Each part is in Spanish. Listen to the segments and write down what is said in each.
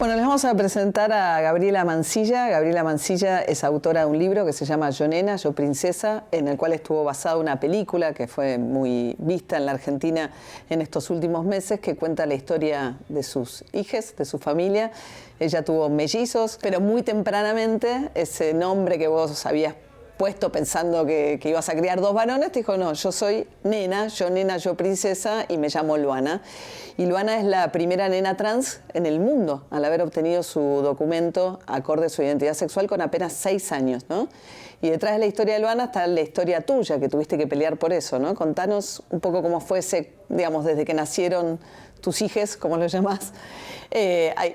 Bueno, les vamos a presentar a Gabriela Mancilla. Gabriela Mancilla es autora de un libro que se llama Yo Nena, Yo Princesa, en el cual estuvo basada una película que fue muy vista en la Argentina en estos últimos meses, que cuenta la historia de sus hijas, de su familia. Ella tuvo mellizos, pero muy tempranamente ese nombre que vos habías puesto pensando que ibas a criar dos varones, te dijo, no, yo soy nena, yo princesa, y me llamo Luana. Y Luana es la primera nena trans en el mundo, al haber obtenido su documento acorde a su identidad sexual con apenas 6 años, ¿no? Y detrás de la historia de Luana está la historia tuya, que tuviste que pelear por eso, ¿no? Contanos un poco cómo fue ese, digamos, desde que nacieron tus hijes, como lo llamás,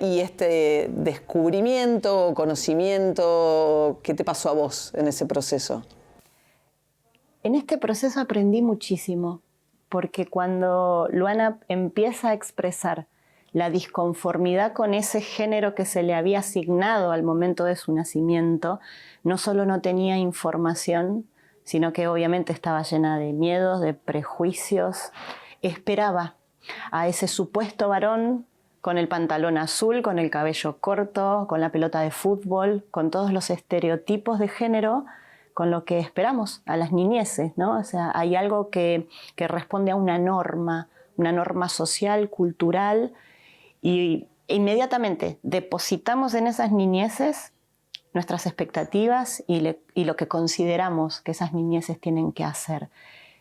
y este descubrimiento, conocimiento, ¿qué te pasó a vos en ese proceso? En este proceso aprendí muchísimo, porque cuando Luana empieza a expresar la disconformidad con ese género que se le había asignado al momento de su nacimiento, no solo no tenía información, sino que obviamente estaba llena de miedos, de prejuicios. Esperaba a ese supuesto varón con el pantalón azul, con el cabello corto, con la pelota de fútbol, con todos los estereotipos de género, con lo que esperamos a las niñeces, ¿no? O sea, hay algo que responde a una norma social, cultural, y inmediatamente depositamos en esas niñeces nuestras expectativas y lo que consideramos que esas niñeces tienen que hacer.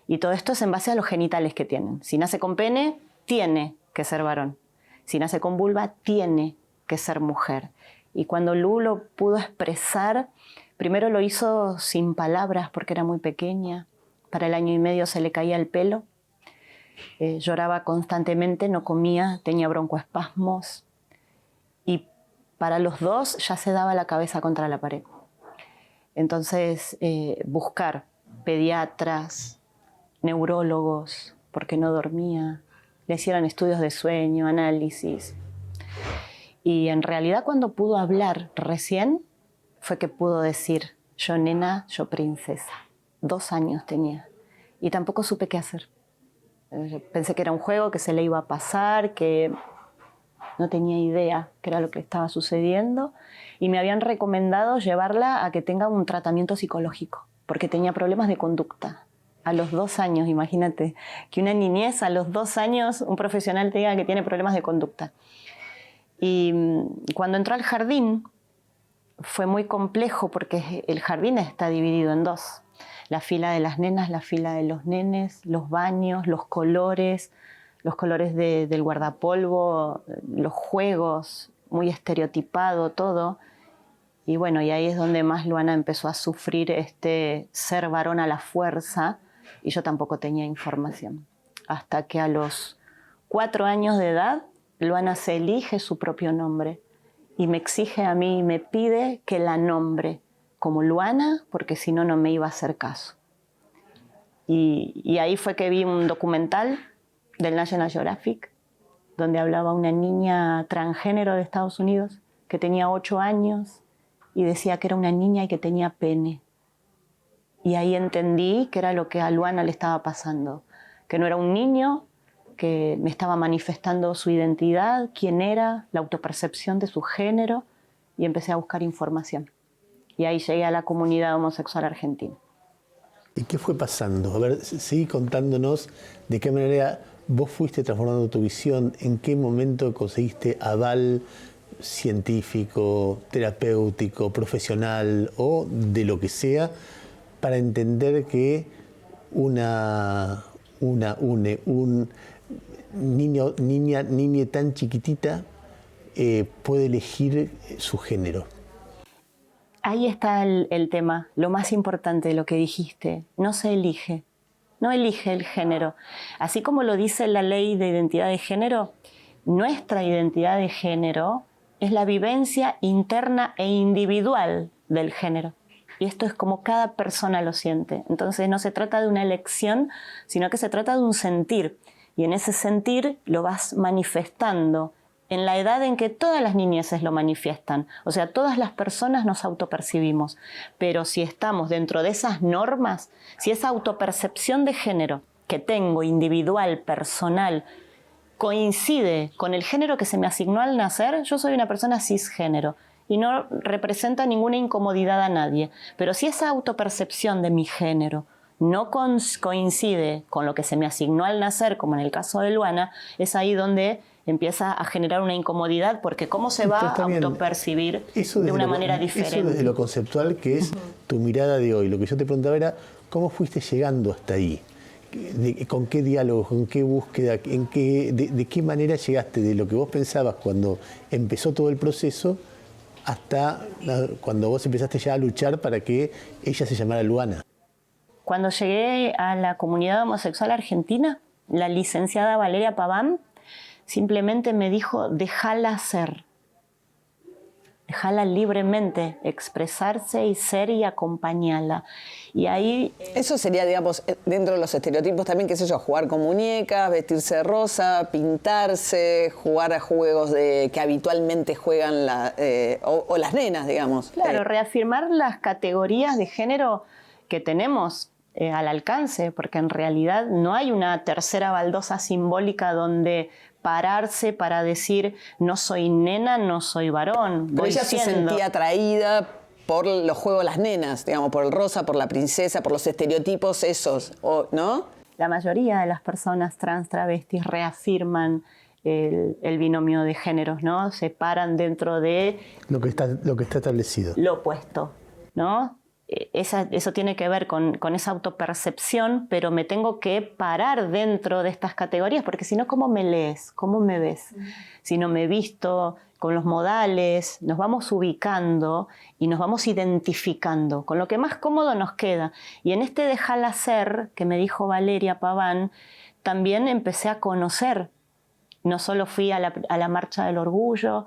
Y todo esto es en base a los genitales que tienen. Si nace con pene, tiene que ser varón. Si nace con vulva, tiene que ser mujer. Y cuando Lu lo pudo expresar, primero lo hizo sin palabras porque era muy pequeña. Para el 1 año y medio se le caía el pelo. Lloraba constantemente, no comía, tenía broncoespasmos. Y para los 2 ya se daba la cabeza contra la pared. Entonces, buscar pediatras, neurólogos, porque no dormía, le hicieron estudios de sueño, análisis. Y en realidad cuando pudo hablar recién, fue que pudo decir, yo nena, yo princesa. 2 años tenía. Y tampoco supe qué hacer. Pensé que era un juego, que se le iba a pasar, que no tenía idea qué era lo que estaba sucediendo. Y me habían recomendado llevarla a que tenga un tratamiento psicológico, porque tenía problemas de conducta. A los 2 años, imagínate, que una niñez a los 2 años, un profesional te diga que tiene problemas de conducta. Y cuando entró al jardín, fue muy complejo porque el jardín está dividido en 2. La fila de las nenas, la fila de los nenes, los baños, los colores del guardapolvo, los juegos, muy estereotipado todo. Y bueno, y ahí es donde más Luana empezó a sufrir este ser varón a la fuerza, y yo tampoco tenía información. Hasta que a los 4 años de edad, Luana se elige su propio nombre y me exige a mí y me pide que la nombre como Luana, porque si no, no me iba a hacer caso. Y ahí fue que vi un documental del National Geographic, donde hablaba una niña transgénero de Estados Unidos que tenía 8 años y decía que era una niña y que tenía pene. Y ahí entendí que era lo que a Luana le estaba pasando, que no era un niño, que me estaba manifestando su identidad, quién era, la autopercepción de su género, y empecé a buscar información. Y ahí llegué a la comunidad homosexual argentina. ¿Y qué fue pasando? A ver, seguí contándonos de qué manera vos fuiste transformando tu visión, en qué momento conseguiste aval científico, terapéutico, profesional o de lo que sea, para entender que un niña tan chiquitita puede elegir su género. Ahí está el tema, lo más importante de lo que dijiste. No se elige, no elige el género. Así como lo dice la ley de identidad de género, nuestra identidad de género es la vivencia interna e individual del género. Y esto es como cada persona lo siente. Entonces no se trata de una elección, sino que se trata de un sentir. Y en ese sentir lo vas manifestando en la edad en que todas las niñeces lo manifiestan. O sea, todas las personas nos autopercibimos. Pero si estamos dentro de esas normas, si esa autopercepción de género que tengo, individual, personal, coincide con el género que se me asignó al nacer, yo soy una persona cisgénero y no representa ninguna incomodidad a nadie. Pero si esa autopercepción de mi género no coincide con lo que se me asignó al nacer, como en el caso de Luana, es ahí donde empieza a generar una incomodidad, porque ¿cómo se va a autopercibir de una manera diferente? Eso desde lo conceptual, que es tu mirada de hoy. Lo que yo te preguntaba era, ¿cómo fuiste llegando hasta ahí? ¿Con qué diálogo, con qué búsqueda, de qué manera llegaste de lo que vos pensabas cuando empezó todo el proceso hasta cuando vos empezaste ya a luchar para que ella se llamara Luana? Cuando llegué a la comunidad homosexual argentina, la licenciada Valeria Paván simplemente me dijo, déjala ser, déjala libremente expresarse y ser y acompañarla. Y ahí... Eso sería, digamos, dentro de los estereotipos también, qué sé yo, jugar con muñecas, vestirse de rosa, pintarse, jugar a juegos que habitualmente juegan o las nenas, digamos. Claro, reafirmar las categorías de género que tenemos al alcance, porque en realidad no hay una tercera baldosa simbólica donde pararse para decir no soy nena, no soy varón. Pero ella se sentía atraída por los juegos de las nenas, digamos, por el rosa, por la princesa, por los estereotipos esos, ¿no? La mayoría de las personas trans travestis reafirman el binomio de géneros, ¿no? Se paran dentro de... Lo que está establecido. Lo opuesto, ¿no? Eso tiene que ver con esa autopercepción, pero me tengo que parar dentro de estas categorías, porque si no, ¿cómo me lees? ¿Cómo me ves? Si no me visto con los modales, nos vamos ubicando y nos vamos identificando con lo que más cómodo nos queda. Y en este déjala ser, que me dijo Valeria Paván, también empecé a conocer. No solo fui a la Marcha del Orgullo,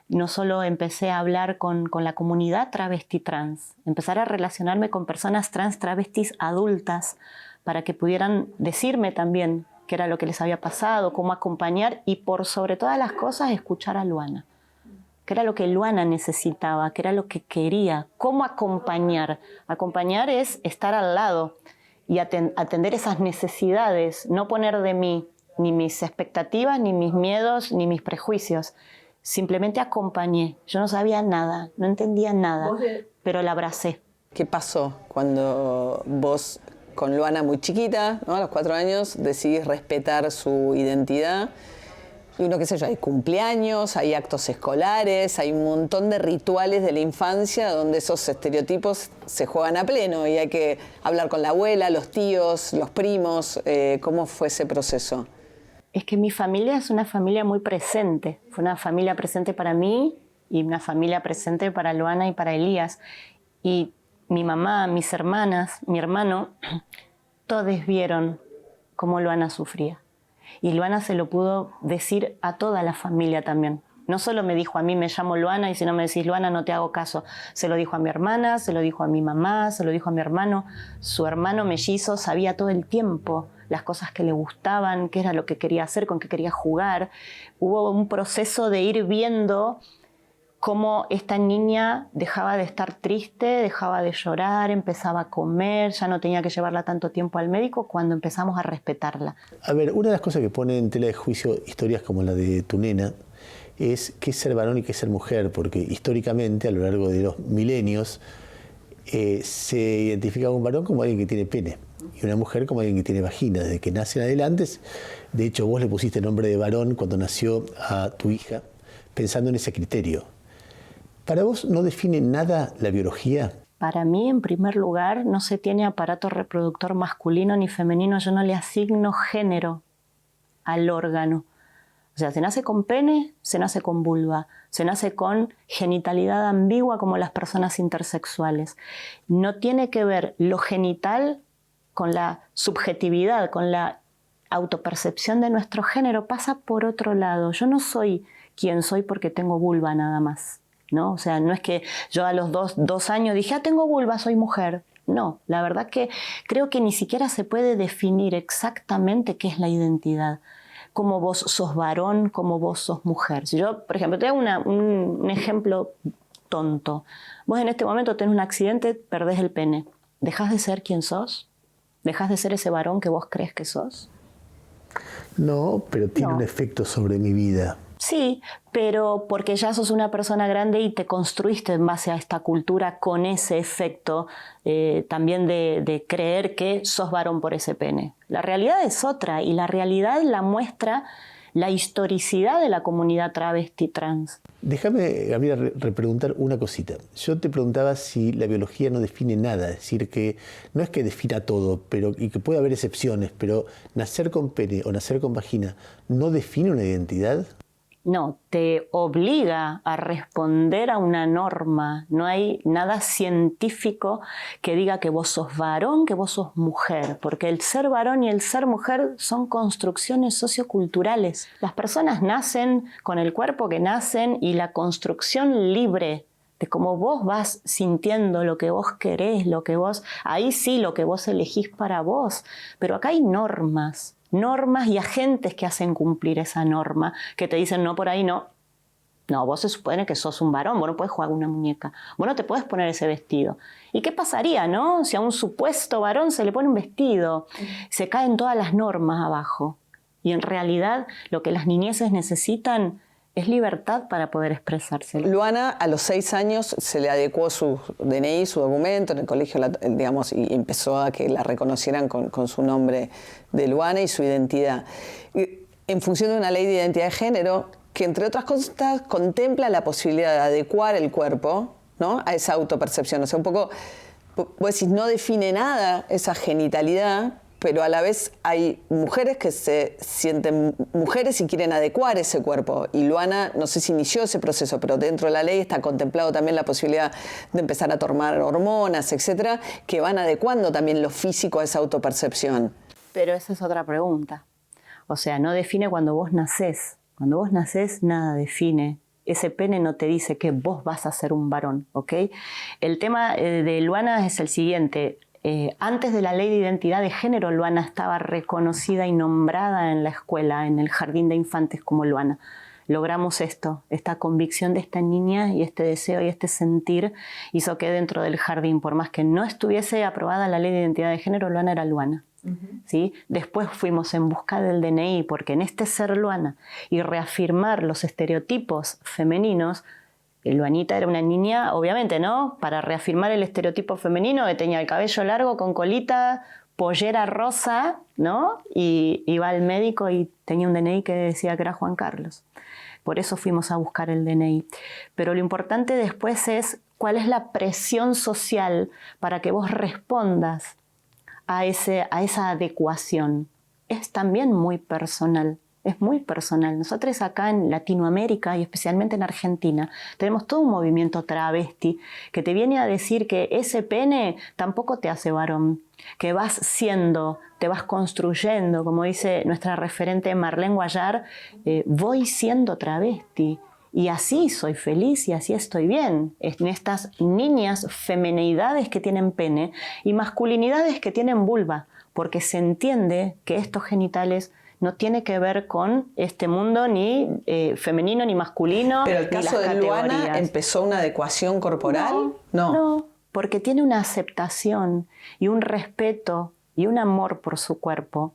no solo empecé a hablar con la comunidad travesti trans, empezar a relacionarme con personas trans travestis adultas para que pudieran decirme también qué era lo que les había pasado, cómo acompañar y por sobre todas las cosas escuchar a Luana. Qué era lo que Luana necesitaba, qué era lo que quería, cómo acompañar. Acompañar es estar al lado y atender esas necesidades, no poner de mí ni mis expectativas, ni mis miedos, ni mis prejuicios. Simplemente acompañé. Yo no sabía nada, no entendía nada, pero la abracé. ¿Qué pasó cuando vos, con Luana muy chiquita, ¿no? A los 4 años, decidís respetar su identidad? Y uno, qué sé yo, hay cumpleaños, hay actos escolares, hay un montón de rituales de la infancia donde esos estereotipos se juegan a pleno y hay que hablar con la abuela, los tíos, los primos. ¿Cómo fue ese proceso? Es que mi familia es una familia muy presente. Fue una familia presente para mí y una familia presente para Luana y para Elías. Y mi mamá, mis hermanas, mi hermano, todos vieron cómo Luana sufría. Y Luana se lo pudo decir a toda la familia también. No solo me dijo a mí, me llamo Luana, y si no me decís Luana no te hago caso. Se lo dijo a mi hermana, se lo dijo a mi mamá, se lo dijo a mi hermano. Su hermano mellizo sabía todo el tiempo las cosas que le gustaban, qué era lo que quería hacer, con qué quería jugar. Hubo un proceso de ir viendo cómo esta niña dejaba de estar triste, dejaba de llorar, empezaba a comer, ya no tenía que llevarla tanto tiempo al médico cuando empezamos a respetarla. A ver, una de las cosas que pone en tela de juicio historias como la de tu nena es qué es ser varón y qué es ser mujer, porque históricamente, a lo largo de los milenios, se identifica a un varón como alguien que tiene pene y una mujer como alguien que tiene vagina, desde que nace en adelante. De hecho, vos le pusiste el nombre de varón cuando nació a tu hija, pensando en ese criterio. ¿Para vos no define nada la biología? Para mí, en primer lugar, no se tiene aparato reproductor masculino ni femenino. Yo no le asigno género al órgano. O sea, se nace con pene, se nace con vulva, se nace con genitalidad ambigua como las personas intersexuales. No tiene que ver lo genital con la subjetividad, con la autopercepción de nuestro género, pasa por otro lado. Yo no soy quien soy porque tengo vulva nada más, ¿no? O sea, no es que yo a los dos años dije, tengo vulva, soy mujer. No, la verdad que creo que ni siquiera se puede definir exactamente qué es la identidad. Cómo vos sos varón, cómo vos sos mujer. Si yo, por ejemplo, te hago un ejemplo tonto. Vos en este momento tenés un accidente, perdés el pene. ¿Dejás de ser quien sos? ¿Dejás de ser ese varón que vos crees que sos? No, pero tiene un efecto sobre mi vida. Sí, pero porque ya sos una persona grande y te construiste en base a esta cultura con ese efecto también de creer que sos varón por ese pene. La realidad es otra y la realidad la muestra la historicidad de la comunidad travesti trans. Déjame, Gabriela, repreguntar una cosita. Yo te preguntaba si la biología no define nada, es decir, que no es que defina todo, y que puede haber excepciones, pero nacer con pene o nacer con vagina no define una identidad. No, te obliga a responder a una norma. No hay nada científico que diga que vos sos varón, que vos sos mujer, porque el ser varón y el ser mujer son construcciones socioculturales. Las personas nacen con el cuerpo que nacen y la construcción libre de cómo vos vas sintiendo lo que vos querés, ahí sí lo que vos elegís para vos. Pero acá hay normas y agentes que hacen cumplir esa norma, que te dicen no, por ahí no. No, vos se supone que sos un varón, vos no podés jugar con una muñeca, vos no te podés poner ese vestido. ¿Y qué pasaría, no? Si a un supuesto varón se le pone un vestido, se caen todas las normas abajo. Y en realidad lo que las niñeces necesitan es libertad para poder expresarse. Luana, a los 6 años, se le adecuó su DNI, su documento en el colegio, digamos, y empezó a que la reconocieran con su nombre de Luana y su identidad. En función de una ley de identidad de género que, entre otras cosas, contempla la posibilidad de adecuar el cuerpo, ¿no?, a esa autopercepción. O sea, un poco, vos decís, no define nada esa genitalidad, pero a la vez hay mujeres que se sienten mujeres y quieren adecuar ese cuerpo. Y Luana, no sé si inició ese proceso, pero dentro de la ley está contemplado también la posibilidad de empezar a tomar hormonas, etcétera, que van adecuando también lo físico a esa autopercepción. Pero esa es otra pregunta. O sea, no define cuando vos nacés. Cuando vos nacés, nada define. Ese pene no te dice que vos vas a ser un varón, ¿ok? El tema de Luana es el siguiente. Antes de la ley de identidad de género, Luana estaba reconocida y nombrada en la escuela, en el jardín de infantes como Luana. Logramos esto, esta convicción de esta niña y este deseo y este sentir hizo que dentro del jardín, por más que no estuviese aprobada la ley de identidad de género, Luana era Luana. ¿Sí? Después fuimos en busca del DNI, porque en este ser Luana y reafirmar los estereotipos femeninos, Luanita era una niña, obviamente, ¿no? Para reafirmar el estereotipo femenino, que tenía el cabello largo, con colita, pollera rosa, ¿no? Y iba al médico y tenía un DNI que decía que era Juan Carlos. Por eso fuimos a buscar el DNI. Pero lo importante después es cuál es la presión social para que vos respondas a esa adecuación. Es también muy personal. Es muy personal. Nosotros acá en Latinoamérica y especialmente en Argentina tenemos todo un movimiento travesti que te viene a decir que ese pene tampoco te hace varón, que vas siendo, te vas construyendo, como dice nuestra referente Marlene Guayar, voy siendo travesti y así soy feliz y así estoy bien. En estas niñas femineidades que tienen pene y masculinidades que tienen vulva, porque se entiende que estos genitales no tiene que ver con este mundo ni femenino ni masculino. Pero el caso de Luana, ¿empezó una adecuación corporal? No, porque tiene una aceptación y un respeto y un amor por su cuerpo.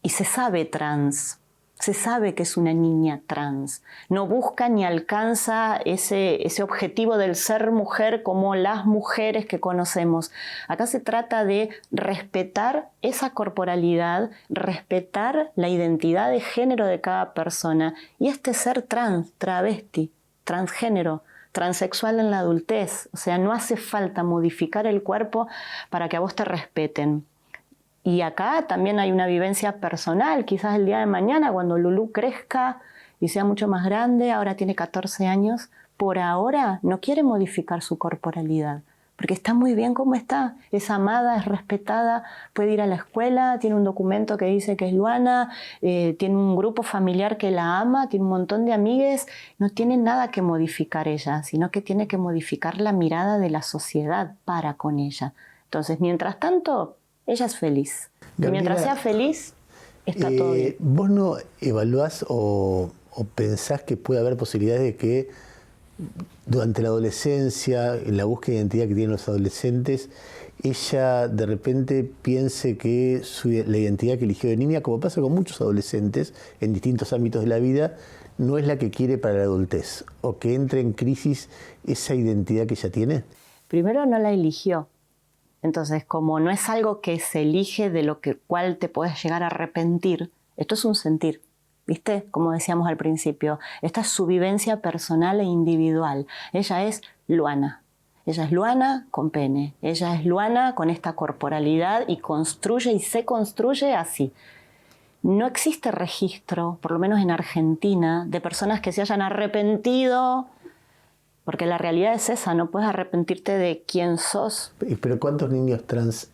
Y se sabe trans, se sabe que es una niña trans. No busca ni alcanza ese objetivo del ser mujer como las mujeres que conocemos. Acá se trata de respetar esa corporalidad, respetar la identidad de género de cada persona y este ser trans, travesti, transgénero, transexual en la adultez. O sea, no hace falta modificar el cuerpo para que a vos te respeten. Y acá también hay una vivencia personal, quizás el día de mañana cuando Lulú crezca y sea mucho más grande, ahora tiene 14 años, por ahora no quiere modificar su corporalidad, porque está muy bien como está, es amada, es respetada, puede ir a la escuela, tiene un documento que dice que es Luana, tiene un grupo familiar que la ama, tiene un montón de amigues, no tiene nada que modificar ella, sino que tiene que modificar la mirada de la sociedad para con ella. Entonces, mientras tanto, ella es feliz. Gabriela, y mientras sea feliz, está todo bien. ¿Vos no evaluás o pensás que puede haber posibilidades de que durante la adolescencia, en la búsqueda de identidad que tienen los adolescentes, ella de repente piense que la identidad que eligió de niña, como pasa con muchos adolescentes en distintos ámbitos de la vida, no es la que quiere para la adultez, o que entre en crisis esa identidad que ella tiene? Primero, no la eligió. Entonces, como no es algo que se elige, de lo cual te puedes llegar a arrepentir, esto es un sentir, ¿viste? Como decíamos al principio, esta es su vivencia personal e individual. Ella es Luana. Ella es Luana con pene. Ella es Luana con esta corporalidad y construye y se construye así. No existe registro, por lo menos en Argentina, de personas que se hayan arrepentido, porque la realidad es esa, no puedes arrepentirte de quién sos. ¿Pero cuántos niños trans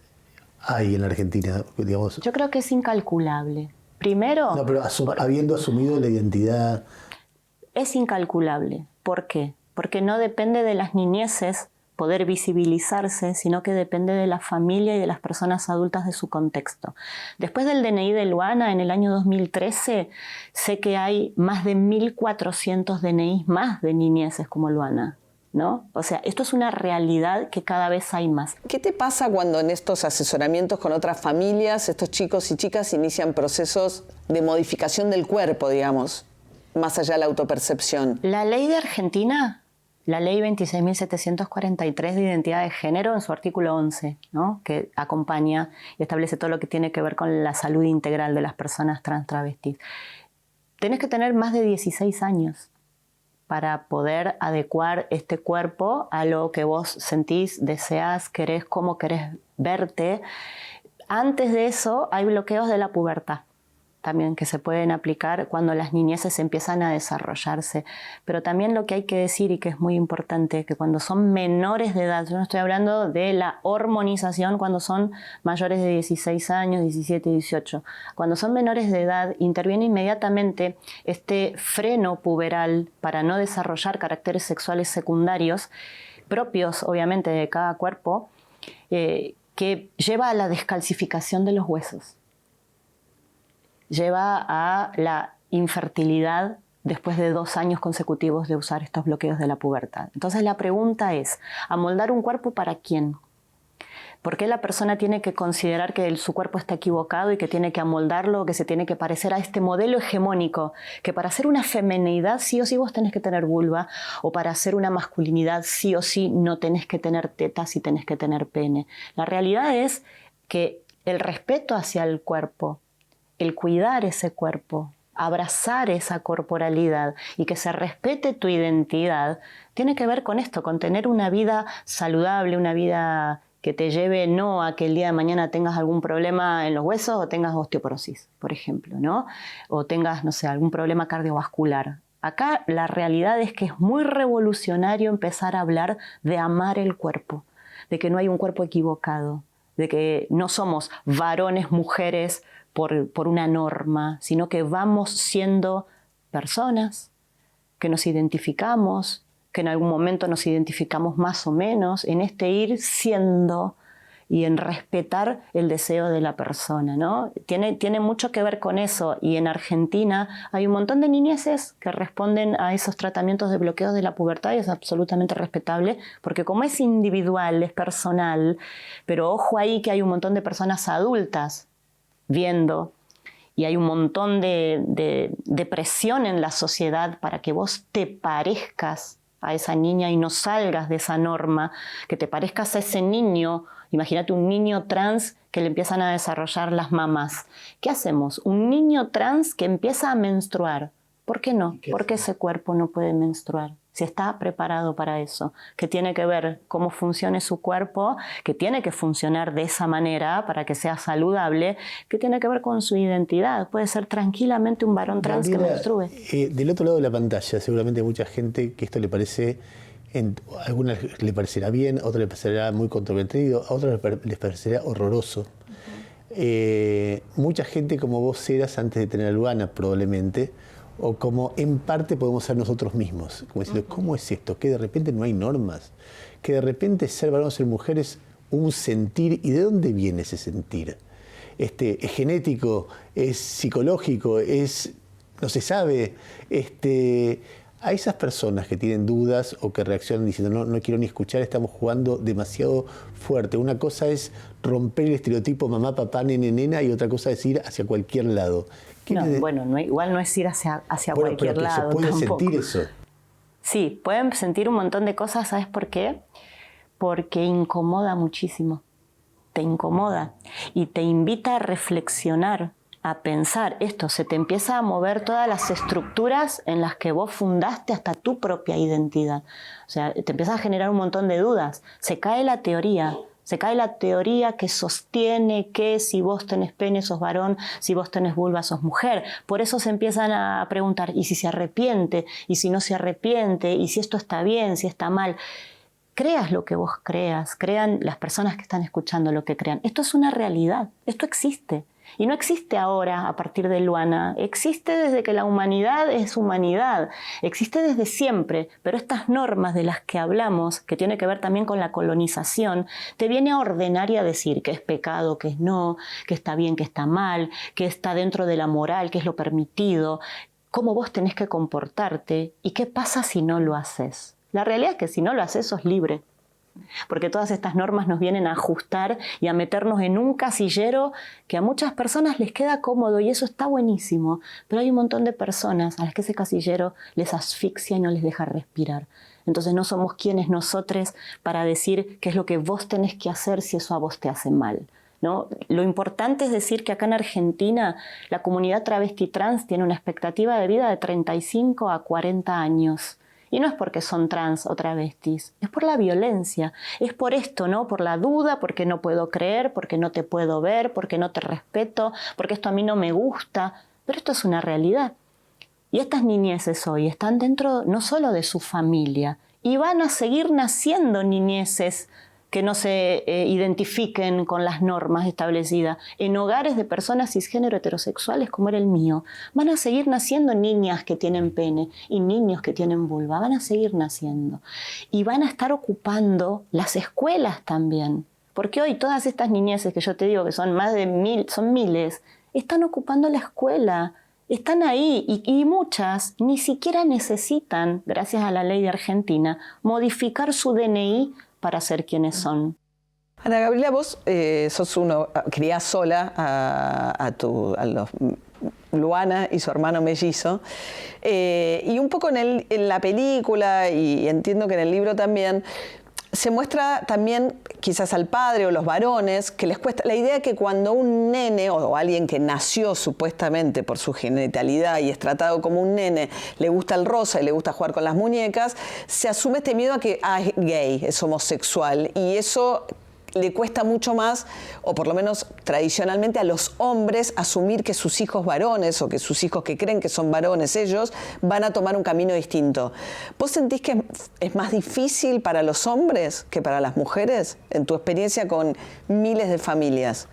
hay en Argentina, digamos? Yo creo que es incalculable. Primero... No, pero habiendo asumido la identidad... Es incalculable. ¿Por qué? Porque no depende de las niñeces poder visibilizarse, sino que depende de la familia y de las personas adultas de su contexto. Después del DNI de Luana, en el año 2013, sé que hay más de 1.400 DNIs más de niñeces como Luana, ¿no? O sea, esto es una realidad que cada vez hay más. ¿Qué te pasa cuando en estos asesoramientos con otras familias, estos chicos y chicas inician procesos de modificación del cuerpo, digamos, más allá de la autopercepción? La ley de Argentina... La ley 26.743 de identidad de género, en su artículo 11, ¿no? Que acompaña y establece todo lo que tiene que ver con la salud integral de las personas trans travestis. Tenés que tener más de 16 años para poder adecuar este cuerpo a lo que vos sentís, deseás, querés, cómo querés verte. Antes de eso hay bloqueos de la pubertad también que se pueden aplicar cuando las niñeces empiezan a desarrollarse. Pero también lo que hay que decir, y que es muy importante, que cuando son menores de edad, yo no estoy hablando de la hormonización cuando son mayores de 16 años, 17, 18. Cuando son menores de edad, interviene inmediatamente este freno puberal para no desarrollar caracteres sexuales secundarios, propios obviamente de cada cuerpo, que lleva a la descalcificación de los huesos. Lleva a la infertilidad después de 2 años consecutivos de usar estos bloqueos de la pubertad. Entonces la pregunta es, ¿amoldar un cuerpo para quién? ¿Por qué la persona tiene que considerar que su cuerpo está equivocado y que tiene que amoldarlo, que se tiene que parecer a este modelo hegemónico? Que para hacer una feminidad sí o sí vos tenés que tener vulva, o para hacer una masculinidad sí o sí no tenés que tener tetas y tenés que tener pene. La realidad es que el respeto hacia el cuerpo, el cuidar ese cuerpo, abrazar esa corporalidad y que se respete tu identidad, tiene que ver con esto, con tener una vida saludable, una vida que te lleve no a que el día de mañana tengas algún problema en los huesos o tengas osteoporosis, por ejemplo, ¿no? O tengas, no sé, algún problema cardiovascular. Acá la realidad es que es muy revolucionario empezar a hablar de amar el cuerpo, de que no hay un cuerpo equivocado, de que no somos varones, mujeres, por una norma, sino que vamos siendo personas, que nos identificamos, que en algún momento nos identificamos más o menos, en este ir siendo y en respetar el deseo de la persona, ¿no? Tiene mucho que ver con eso, y en Argentina hay un montón de niñeces que responden a esos tratamientos de bloqueo de la pubertad y es absolutamente respetable, porque como es individual, es personal, pero ojo ahí que hay un montón de personas adultas viendo, y hay un montón de presión en la sociedad para que vos te parezcas a esa niña y no salgas de esa norma, que te parezcas a ese niño. Imagínate un niño trans que le empiezan a desarrollar las mamas. ¿Qué hacemos? Un niño trans que empieza a menstruar. ¿Por qué no? ¿Por qué ese cuerpo no puede menstruar? Si está preparado para eso, que tiene que ver cómo funcione su cuerpo, que tiene que funcionar de esa manera para que sea saludable, que tiene que ver con su identidad. Puede ser tranquilamente un varón trans que menstrue. Del otro lado de la pantalla, seguramente hay mucha gente que esto le parece, a algunas le parecerá bien, a otras les parecerá muy controvertido, a otras les parecerá horroroso. Mucha gente como vos eras antes de tener a Luana, probablemente, o como en parte podemos ser nosotros mismos, como diciendo, ¿cómo es esto? Que de repente no hay normas, que de repente ser varón o ser mujer es un sentir, ¿y de dónde viene ese sentir? ¿Es genético? ¿Es psicológico? ¿Es no se sabe? A esas personas que tienen dudas o que reaccionan diciendo no quiero ni escuchar, estamos jugando demasiado fuerte. Una cosa es romper el estereotipo mamá, papá, nene, nena, y otra cosa es ir hacia cualquier lado. Igual no es ir hacia cualquier lado. Se puede tampoco. sentir eso. Sí, pueden sentir un montón de cosas, ¿sabes por qué? Porque incomoda muchísimo. Te incomoda y te invita a reflexionar, a pensar esto. Se te empieza a mover todas las estructuras en las que vos fundaste hasta tu propia identidad. O sea, te empieza a generar un montón de dudas. Se cae la teoría que sostiene que si vos tenés pene sos varón, si vos tenés vulva sos mujer. Por eso se empiezan a preguntar, ¿y si se arrepiente? ¿Y si no se arrepiente? ¿Y si esto está bien? ¿Si está mal? Creas lo que vos creas, crean las personas que están escuchando lo que crean. Esto es una realidad, esto existe. Y no existe ahora a partir de Luana, existe desde que la humanidad es humanidad, existe desde siempre, pero estas normas de las que hablamos, que tiene que ver también con la colonización, te viene a ordenar y a decir qué es pecado, qué es no, qué está bien, qué está mal, qué está dentro de la moral, qué es lo permitido, cómo vos tenés que comportarte y qué pasa si no lo haces. La realidad es que si no lo haces sos libre. Porque todas estas normas nos vienen a ajustar y a meternos en un casillero que a muchas personas les queda cómodo y eso está buenísimo, pero hay un montón de personas a las que ese casillero les asfixia y no les deja respirar. Entonces no somos quienes nosotros para decir qué es lo que vos tenés que hacer si eso a vos te hace mal, ¿no? Lo importante es decir que acá en Argentina la comunidad travesti trans tiene una expectativa de vida de 35 a 40 años. Y no es porque son trans o travestis, es por la violencia, es por esto, ¿no? Por la duda, porque no puedo creer, porque no te puedo ver, porque no te respeto, porque esto a mí no me gusta, pero esto es una realidad. Y estas niñeces hoy están dentro no solo de su familia, y van a seguir naciendo niñeces que no se identifiquen con las normas establecidas. En hogares de personas cisgénero heterosexuales como era el mío, van a seguir naciendo niñas que tienen pene y niños que tienen vulva, van a seguir naciendo. Y van a estar ocupando las escuelas también. Porque hoy todas estas niñeces que yo te digo que son más de 1000, son miles, están ocupando la escuela. Están ahí y muchas ni siquiera necesitan, gracias a la ley de Argentina, modificar su DNI para ser quienes son. Ana Gabriela, vos criás sola a los Luana y su hermano mellizo, y un poco en la película, y entiendo que en el libro también, se muestra también quizás al padre o los varones que les cuesta la idea que cuando un nene o alguien que nació supuestamente por su genitalidad y es tratado como un nene, le gusta el rosa y le gusta jugar con las muñecas, se asume este miedo a que es gay, es homosexual, y eso le cuesta mucho más, o por lo menos tradicionalmente, a los hombres asumir que sus hijos varones o que sus hijos que creen que son varones ellos van a tomar un camino distinto. ¿Vos sentís que es más difícil para los hombres que para las mujeres en tu experiencia con miles de familias?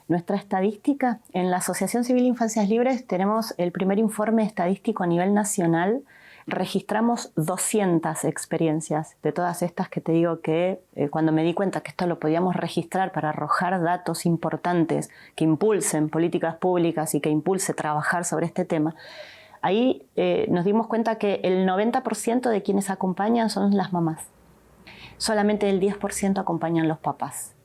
Nuestra estadística, en la Asociación Civil Infancias Libres tenemos el primer informe estadístico a nivel nacional. Registramos 200 experiencias de todas estas que te digo que cuando me di cuenta que esto lo podíamos registrar para arrojar datos importantes que impulsen políticas públicas y que impulse trabajar sobre este tema, ahí nos dimos cuenta que el 90% de quienes acompañan son las mamás. Solamente el 10% acompañan los papás.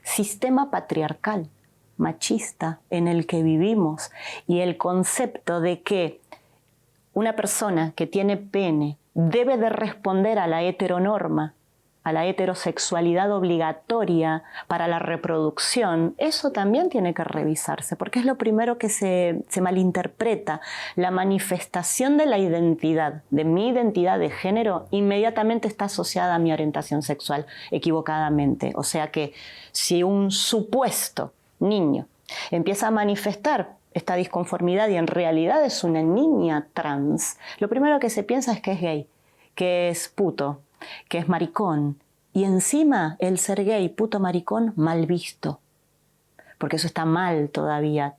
Sistema patriarcal, machista en el que vivimos, y el concepto de que una persona que tiene pene debe de responder a la heteronorma, a la heterosexualidad obligatoria para la reproducción, eso también tiene que revisarse, porque es lo primero que se malinterpreta. La manifestación de la identidad, de mi identidad de género, inmediatamente está asociada a mi orientación sexual, equivocadamente. O sea que si un supuesto niño empieza a manifestar esta disconformidad y en realidad es una niña trans, lo primero que se piensa es que es gay, que es puto, que es maricón, y encima el ser gay, puto, maricón, mal visto, porque eso está mal todavía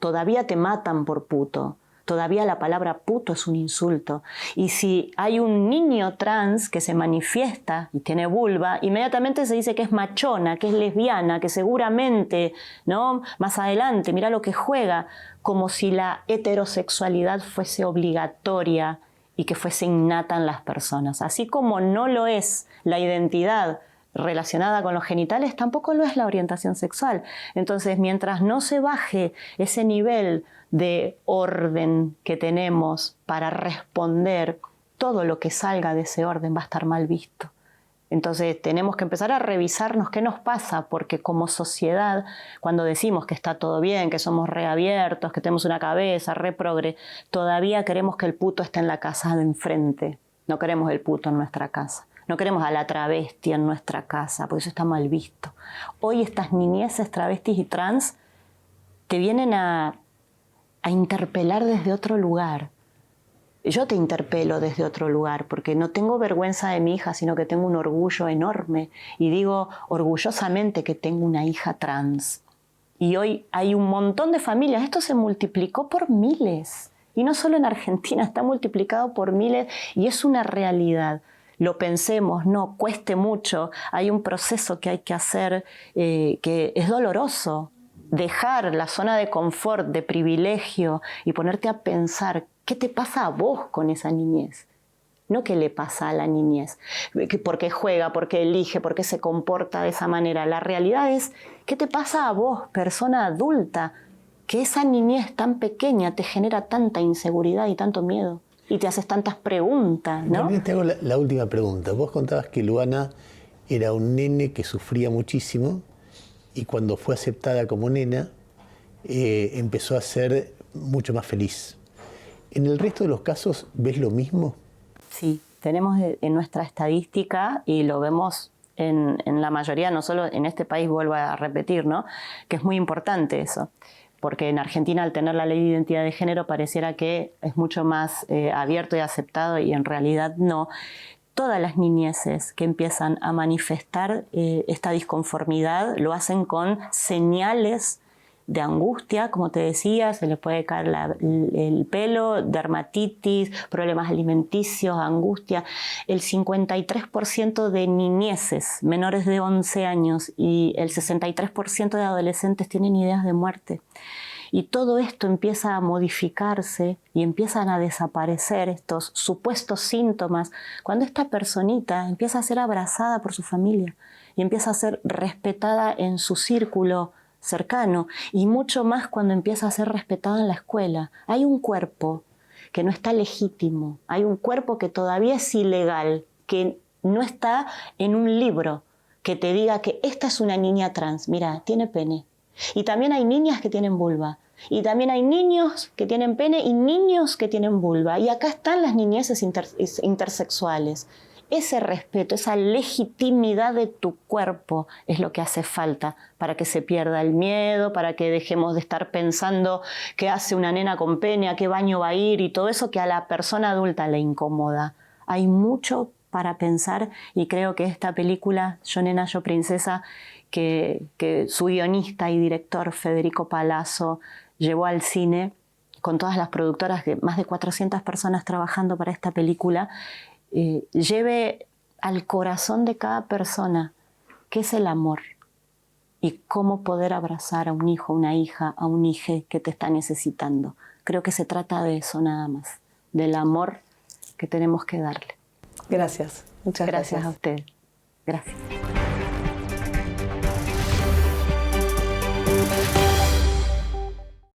te matan por puto, todavía la palabra puto es un insulto, y si hay un niño trans que se manifiesta y tiene vulva, inmediatamente se dice que es machona, que es lesbiana, que seguramente, ¿no?, más adelante, mira lo que juega, como si la heterosexualidad fuese obligatoria y que fuese innata en las personas. Así como no lo es la identidad relacionada con los genitales, tampoco lo es la orientación sexual. Entonces, mientras no se baje ese nivel de orden que tenemos para responder, todo lo que salga de ese orden va a estar mal visto. Entonces tenemos que empezar a revisarnos qué nos pasa, porque como sociedad, cuando decimos que está todo bien, que somos reabiertos, que tenemos una cabeza, reprogre, todavía queremos que el puto esté en la casa de enfrente. No queremos el puto en nuestra casa. No queremos a la travesti en nuestra casa, porque eso está mal visto. Hoy estas niñeces, travestis y trans te vienen a interpelar desde otro lugar. Yo te interpelo desde otro lugar porque no tengo vergüenza de mi hija, sino que tengo un orgullo enorme y digo orgullosamente que tengo una hija trans. Y hoy hay un montón de familias, esto se multiplicó por miles. Y no solo en Argentina, está multiplicado por miles y es una realidad. Lo pensemos, no, cueste mucho, hay un proceso que hay que hacer que es doloroso. Dejar la zona de confort, de privilegio y ponerte a pensar qué te pasa a vos con esa niñez. No qué le pasa a la niñez, por qué juega, por qué elige, por qué se comporta de esa manera. La realidad es qué te pasa a vos, persona adulta, que esa niñez tan pequeña te genera tanta inseguridad y tanto miedo y te haces tantas preguntas, ¿no? También te hago la última pregunta. Vos contabas que Luana era un nene que sufría muchísimo y cuando fue aceptada como nena empezó a ser mucho más feliz. ¿En el resto de los casos ves lo mismo? Sí, tenemos en nuestra estadística y lo vemos en la mayoría, no solo en este país, vuelvo a repetir, ¿no? Que es muy importante eso. Porque en Argentina, al tener la ley de identidad de género, pareciera que es mucho más abierto y aceptado y en realidad no. Todas las niñeces que empiezan a manifestar esta disconformidad lo hacen con señales de angustia, como te decía, se les puede caer el pelo, dermatitis, problemas alimenticios, angustia. El 53% de niñeces menores de 11 años y el 63% de adolescentes tienen ideas de muerte. Y todo esto empieza a modificarse y empiezan a desaparecer estos supuestos síntomas cuando esta personita empieza a ser abrazada por su familia y empieza a ser respetada en su círculo cercano y mucho más cuando empieza a ser respetada en la escuela. Hay un cuerpo que no está legítimo, hay un cuerpo que todavía es ilegal, que no está en un libro que te diga que esta es una niña trans, mira, tiene pene. Y también hay niñas que tienen vulva. Y también hay niños que tienen pene y niños que tienen vulva. Y acá están las niñeces intersexuales. Ese respeto, esa legitimidad de tu cuerpo es lo que hace falta para que se pierda el miedo, para que dejemos de estar pensando qué hace una nena con pene, a qué baño va a ir y todo eso que a la persona adulta le incomoda. Hay mucho para pensar y creo que esta película, Yo Nena, Yo Princesa, que su guionista y director Federico Palazzo llevó al cine con todas las productoras, más de 400 personas trabajando para esta película, lleve al corazón de cada persona qué es el amor y cómo poder abrazar a un hijo, una hija, a un hijo que te está necesitando. Creo que se trata de eso nada más, del amor que tenemos que darle. Gracias, muchas gracias. Gracias a usted. Gracias.